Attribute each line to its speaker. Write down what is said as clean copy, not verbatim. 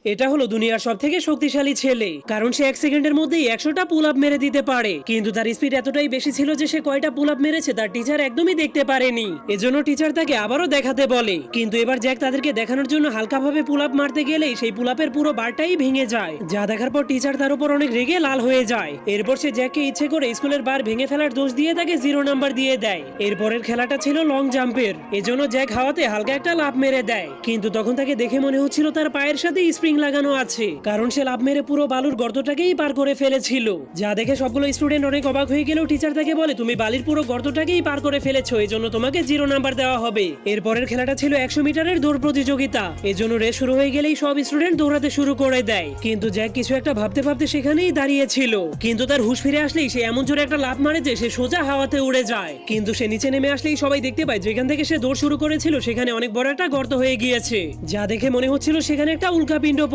Speaker 1: এটা হলো দুনিয়ার সব থেকে শক্তিশালী ছেলে, কারণ সে 1 সেকেন্ডের মধ্যেই 100টা পুল আপ মেরে দিতে পারে। কিন্তু তার স্পিড এতটাই বেশি ছিল যে সে কয়টা পুল আপ মেরেছে তার টিচার একদমই দেখতে পারেনি। এজন্য টিচার তাকে আবারও দেখাতে বলে, কিন্তু এবার জ্যাক তাদেরকে দেখানোর জন্য হালকাভাবে পুল আপ মারতে গেলেই সেই পুল আপের পুরো বারটাই ভেঙে যায়, যা দেখার পর টিচার তার উপর অনেক রেগে লাল হয়ে যায়। এরপর সে জ্যাককে ইচ্ছে করে স্কুলের বার ভেঙে ফেলার দোষ দিয়ে তাকে 0 নাম্বার দিয়ে দেয়। এরপরের খেলাটা ছিল লং জাম্পের, এজন্য জ্যাক হাওয়াতে হালকা একটা লাফ মেরে দেয়, কিন্তু তখন তাকে দেখে মনে হচ্ছিল তার পায়ের সাথে স্প্রিং লাগানো আছে, কারণ সে লাফ মেরে পুরো বালুর গর্তটাকেই পার করে ফেলেছিল। যা দেখে সবগুলো স্টুডেন্ট অনেক অবাক হয়ে গেলেও টিচার তাকে বলে, তুমি বালির পুরো গর্তটাকেই পার করে ফেলেছো, এজন্য তোমাকে 0 নাম্বার দেওয়া হবে। এরপরের খেলাটা ছিল 100 মিটারের দৌড় প্রতিযোগিতা, এজন্য রেস শুরু হয়ে গেলেই সব স্টুডেন্ট দৌড়াতে শুরু করে দেয়। কিন্তু জ্যাক কিছু একটা ভাবতে ভাবতে সেখানেই দাঁড়িয়ে ছিল, কিন্তু তার হুঁশ ফিরে আসলেই সে এমন জোরে একটা লাফ মারে যে সে সোজা হাওয়াতে উড়ে যায়। কিন্তু সে নিচে নেমে আসলেই সবাই দেখতে পায় যেখান থেকে সে দৌড় শুরু করেছিল সেখানে অনেক বড় একটা গর্ত হয়ে গিয়েছে, যা দেখে মনে হচ্ছিল সেখানে একটা উল্কাপিণ্ড